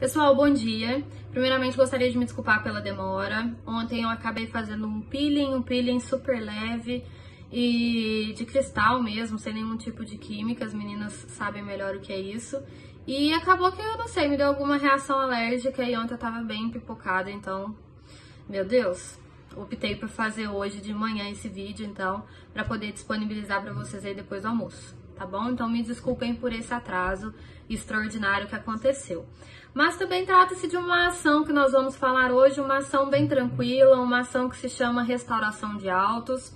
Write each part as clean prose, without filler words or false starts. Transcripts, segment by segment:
Pessoal, bom dia. Primeiramente, gostaria de me desculpar pela demora. Ontem eu acabei fazendo um peeling super leve e de cristal mesmo, sem nenhum tipo de química. As meninas sabem melhor o que é isso. E acabou que, eu não sei, me deu alguma reação alérgica e ontem eu tava bem pipocada, então, meu Deus. Optei por fazer hoje de manhã esse vídeo, então, para poder disponibilizar para vocês aí depois do almoço, tá bom? Então me desculpem por esse atraso extraordinário que aconteceu. Mas também trata-se de uma ação que nós vamos falar hoje, uma ação bem tranquila, uma ação que se chama restauração de autos.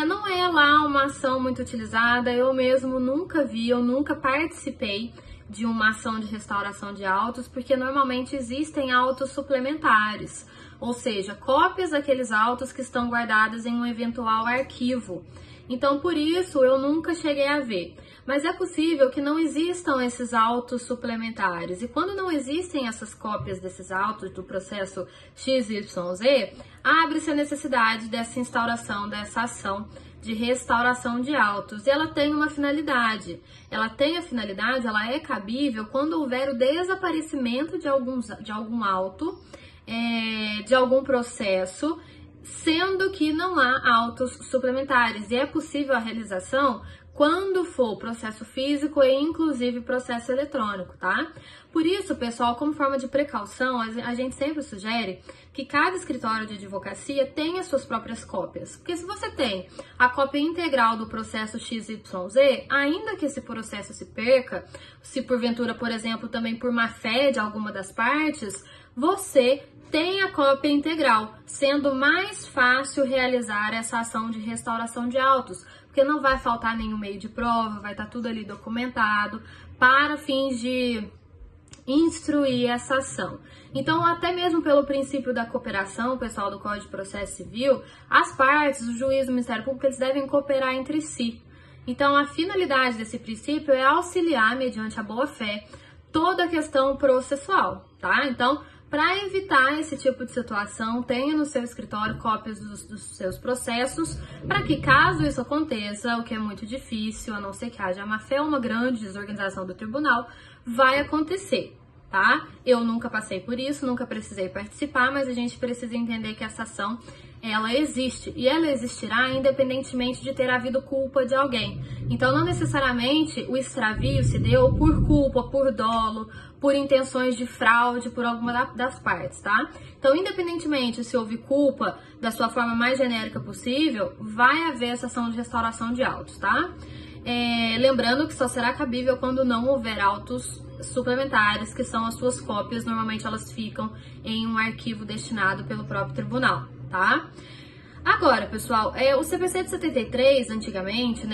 Não é lá uma ação muito utilizada, eu mesmo nunca vi, eu nunca participei de uma ação de restauração de autos, porque normalmente existem autos suplementares, ou seja, cópias daqueles autos que estão guardadas em um eventual arquivo. Então, por isso, eu nunca cheguei a ver. Mas é possível que não existam esses autos suplementares. E quando não existem essas cópias desses autos do processo XYZ, abre-se a necessidade dessa instauração, dessa ação de restauração de autos. E ela tem uma finalidade. Ela é cabível quando houver o desaparecimento de algum auto, de algum processo, sendo que não há autos suplementares. E é possível a realização quando for processo físico e inclusive processo eletrônico, tá? Por isso, pessoal, como forma de precaução, a gente sempre sugere que cada escritório de advocacia tenha suas próprias cópias. Porque se você tem a cópia integral do processo XYZ, ainda que esse processo se perca, se porventura, por exemplo, também por má fé de alguma das partes, você tem a cópia integral, sendo mais fácil realizar essa ação de restauração de autos, porque não vai faltar nenhum meio de prova, vai estar tudo ali documentado para fins de instruir essa ação. Então, até mesmo pelo princípio da cooperação, pessoal do Código de Processo Civil, as partes, o juiz e o Ministério Público, eles devem cooperar entre si. Então, a finalidade desse princípio é auxiliar, mediante a boa-fé, toda a questão processual, tá? Então, para evitar esse tipo de situação, tenha no seu escritório cópias dos seus processos, para que caso isso aconteça, o que é muito difícil, a não ser que haja má fé ou uma grande desorganização do tribunal, vai acontecer, tá? Eu nunca passei por isso, nunca precisei participar, mas a gente precisa entender que essa ação, ela existe, e ela existirá independentemente de ter havido culpa de alguém. Então, não necessariamente o extravio se deu por culpa, por dolo, por intenções de fraude, por alguma das partes, tá? Então, independentemente se houve culpa, da sua forma mais genérica possível, vai haver essa ação de restauração de autos, tá? Lembrando que só será cabível quando não houver autos suplementares, que são as suas cópias, normalmente elas ficam em um arquivo destinado pelo próprio tribunal, tá? Agora, pessoal, o CPC de 73, antigamente,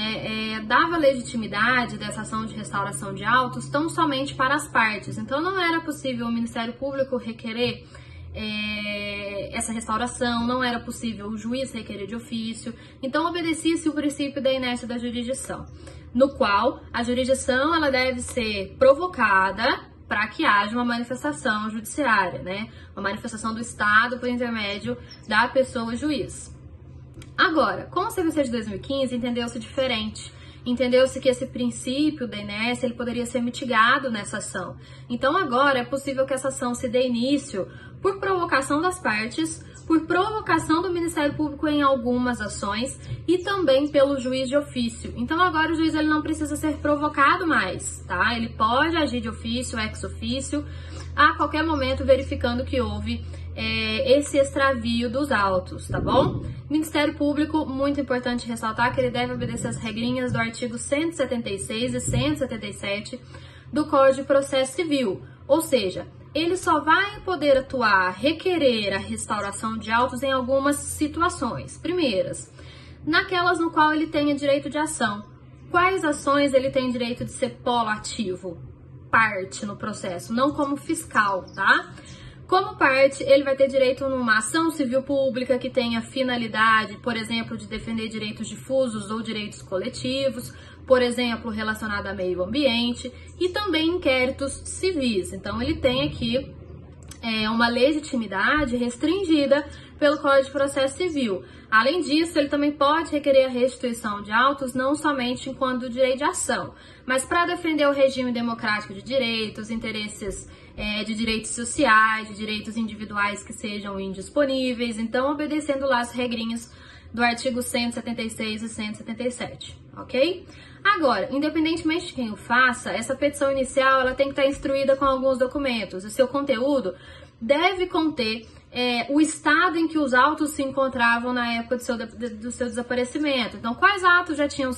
dava legitimidade dessa ação de restauração de autos tão somente para as partes. Então, não era possível o Ministério Público requerer essa restauração, não era possível o juiz requerer de ofício. Então, obedecia-se o princípio da inércia da jurisdição, no qual a jurisdição ela deve ser provocada para que haja uma manifestação judiciária, uma manifestação do Estado por intermédio da pessoa juiz. Agora, com o CPC de 2015, entendeu-se diferente. Entendeu-se que esse princípio da inércia ele poderia ser mitigado nessa ação. Então, agora é possível que essa ação se dê início por provocação das partes, por provocação do Ministério Público em algumas ações e também pelo juiz de ofício. Então, agora o juiz ele não precisa ser provocado mais, tá? Ele pode agir de ofício, ex ofício, a qualquer momento verificando que houve esse extravio dos autos, tá bom? Ministério Público, muito importante ressaltar que ele deve obedecer as regrinhas do artigo 176 e 177 do Código de Processo Civil, ou seja, ele só vai poder atuar, requerer a restauração de autos em algumas situações. Primeiras, naquelas no qual ele tenha direito de ação. Quais ações ele tem direito de ser polo ativo? Parte no processo, não como fiscal, tá? Como parte, ele vai ter direito numa ação civil pública que tenha finalidade, por exemplo, de defender direitos difusos ou direitos coletivos, por exemplo, relacionado a meio ambiente, e também inquéritos civis. Então, ele tem aqui uma legitimidade restringida pelo Código de Processo Civil. Além disso, ele também pode requerer a restituição de autos não somente enquanto direito de ação, mas para defender o regime democrático de direitos, interesses de direitos sociais, de direitos individuais que sejam indisponíveis, então obedecendo lá as regrinhas do artigo 176 e 177, ok? Agora, independentemente de quem o faça, essa petição inicial ela tem que estar instruída com alguns documentos. O seu conteúdo deve conter o estado em que os autos se encontravam na época do seu desaparecimento. Então, quais atos já tinham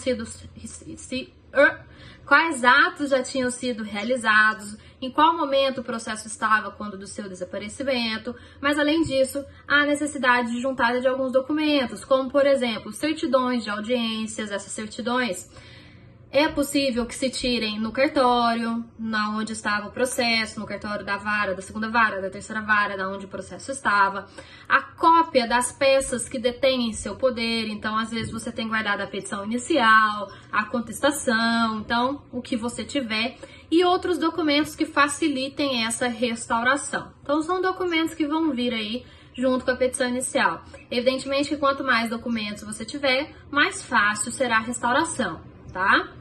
sido realizados, em qual momento o processo estava quando do seu desaparecimento, mas além disso, há necessidade de juntada de alguns documentos, como por exemplo, certidões de audiências. Essas certidões é possível que se tirem no cartório, na onde estava o processo, no cartório da vara, da segunda vara, da terceira vara, da onde o processo estava. A cópia das peças que detêm em seu poder, então às vezes você tem guardado a petição inicial, a contestação, então o que você tiver, e outros documentos que facilitem essa restauração. Então são documentos que vão vir aí junto com a petição inicial. Evidentemente que quanto mais documentos você tiver, mais fácil será a restauração, tá?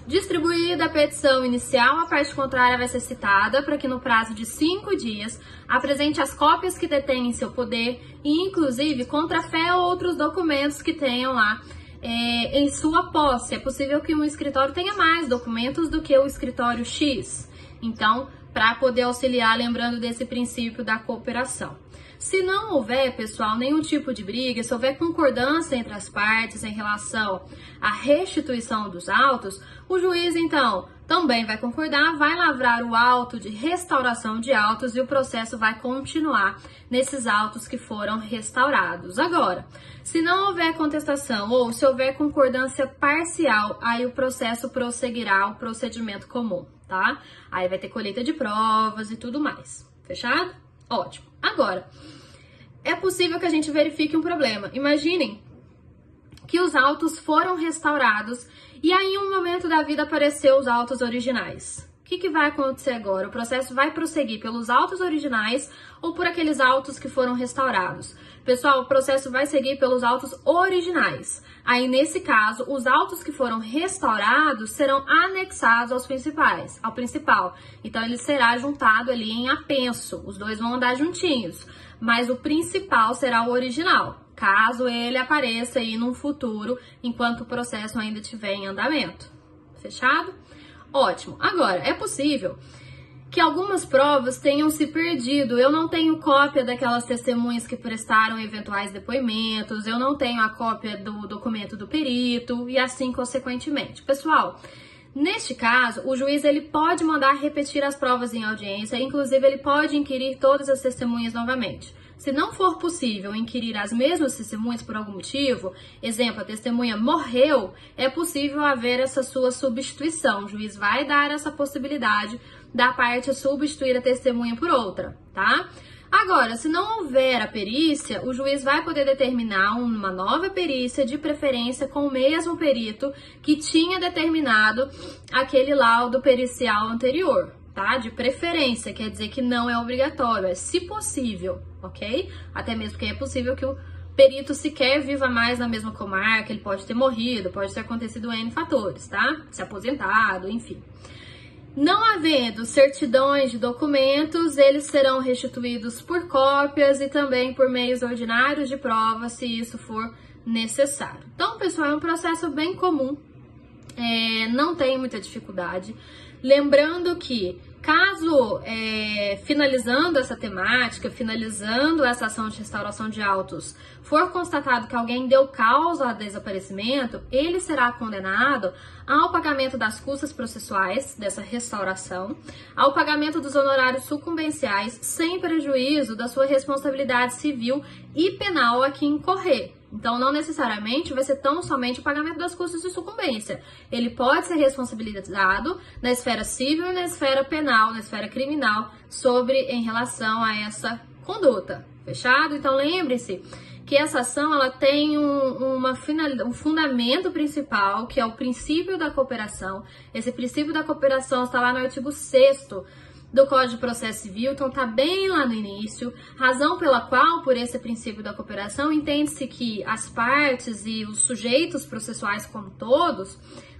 Distribuída a petição inicial, a parte contrária vai ser citada para que no prazo de 5 dias apresente as cópias que detém em seu poder e inclusive contrafé ou outros documentos que tenham lá em sua posse. É possível que um escritório tenha mais documentos do que o escritório X. Então, para poder auxiliar, lembrando desse princípio da cooperação. Se não houver, pessoal, nenhum tipo de briga, se houver concordância entre as partes em relação à restituição dos autos, o juiz, então, também vai concordar, vai lavrar o auto de restauração de autos e o processo vai continuar nesses autos que foram restaurados. Agora, se não houver contestação ou se houver concordância parcial, aí o processo prosseguirá o procedimento comum, tá? Aí vai ter colheita de provas e tudo mais. Fechado? Ótimo. Agora, é possível que a gente verifique um problema. Imaginem que os autos foram restaurados e aí em um momento da vida apareceu os autos originais. O que vai acontecer agora? O processo vai prosseguir pelos autos originais ou por aqueles autos que foram restaurados? Pessoal, o processo vai seguir pelos autos originais. Aí, nesse caso, os autos que foram restaurados serão anexados ao principal. Então, ele será juntado ali em apenso. Os dois vão andar juntinhos. Mas o principal será o original, caso ele apareça aí num futuro, enquanto o processo ainda estiver em andamento. Fechado? Ótimo. Agora, é possível que algumas provas tenham se perdido. Eu não tenho cópia daquelas testemunhas que prestaram eventuais depoimentos, eu não tenho a cópia do documento do perito e assim consequentemente. Pessoal, neste caso, o juiz ele pode mandar repetir as provas em audiência, inclusive ele pode inquirir todas as testemunhas novamente. Se não for possível inquirir as mesmas testemunhas por algum motivo, exemplo, a testemunha morreu, é possível haver essa sua substituição. O juiz vai dar essa possibilidade da parte substituir a testemunha por outra, tá? Agora, se não houver a perícia, o juiz vai poder determinar uma nova perícia, de preferência com o mesmo perito que tinha determinado aquele laudo pericial anterior, tá? De preferência, quer dizer que não é obrigatório, é se possível, ok? Até mesmo porque é possível que o perito sequer viva mais na mesma comarca, ele pode ter morrido, pode ter acontecido N fatores, tá? Se aposentado, enfim. Não havendo certidões de documentos, eles serão restituídos por cópias e também por meios ordinários de prova, se isso for necessário. Então, pessoal, é um processo bem comum, não tem muita dificuldade. Lembrando que, caso finalizando essa temática, finalizando essa ação de restauração de autos, for constatado que alguém deu causa ao desaparecimento, ele será condenado ao pagamento das custas processuais dessa restauração, ao pagamento dos honorários sucumbenciais, sem prejuízo da sua responsabilidade civil e penal a que incorrer. Então, não necessariamente vai ser tão somente o pagamento das custas de sucumbência. Ele pode ser responsabilizado na esfera civil e na esfera penal, na esfera criminal, em relação a essa conduta. Fechado? Então, lembre-se que essa ação ela tem um fundamento principal, que é o princípio da cooperação. Esse princípio da cooperação está lá no artigo 6º do Código de Processo Civil, então tá bem lá no início, razão pela qual, por esse princípio da cooperação, entende-se que as partes e os sujeitos processuais como todos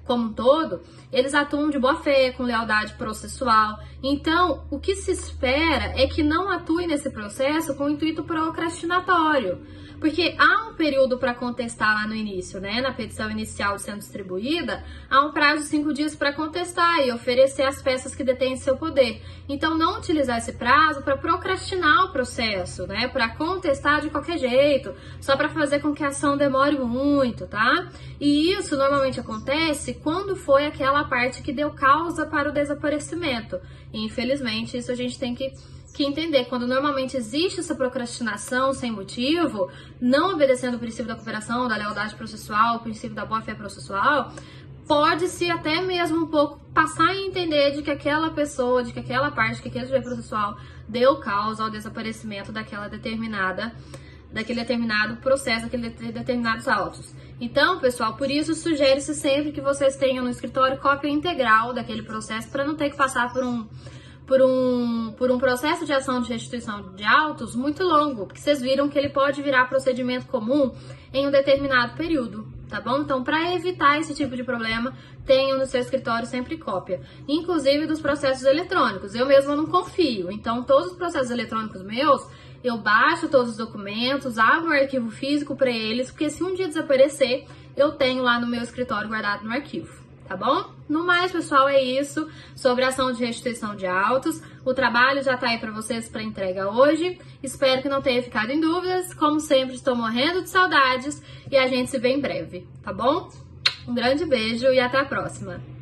como um todo, eles atuam de boa fé, com lealdade processual. Então, o que se espera é que não atue nesse processo com intuito procrastinatório. Porque há um período para contestar lá no início, né? Na petição inicial sendo distribuída, há um prazo de 5 dias para contestar e oferecer as peças que detêm seu poder. Então, não utilizar esse prazo para procrastinar o processo, né? Para contestar de qualquer jeito, só para fazer com que a ação demore muito, tá? E isso normalmente acontece quando foi aquela parte que deu causa para o desaparecimento. E, infelizmente, isso a gente tem que entender, quando normalmente existe essa procrastinação sem motivo, não obedecendo o princípio da cooperação, da lealdade processual, o princípio da boa-fé processual, pode-se até mesmo um pouco passar a entender de que aquela pessoa, de que aquela parte, que aquele dever processual deu causa ao desaparecimento daquele determinado processo, daqueles determinados autos. Então, pessoal, por isso sugere-se sempre que vocês tenham no escritório cópia integral daquele processo, para não ter que passar por um processo de ação de restituição de autos muito longo, porque vocês viram que ele pode virar procedimento comum em um determinado período, tá bom? Então, para evitar esse tipo de problema, tenham no seu escritório sempre cópia, inclusive dos processos eletrônicos. Eu mesma não confio, então todos os processos eletrônicos meus, eu baixo todos os documentos, abro um arquivo físico para eles, porque se um dia desaparecer, eu tenho lá no meu escritório guardado no arquivo. Tá bom? No mais, pessoal, é isso sobre a ação de restituição de autos. O trabalho já tá aí para vocês para entrega hoje. Espero que não tenha ficado em dúvidas. Como sempre, estou morrendo de saudades e a gente se vê em breve, tá bom? Um grande beijo e até a próxima!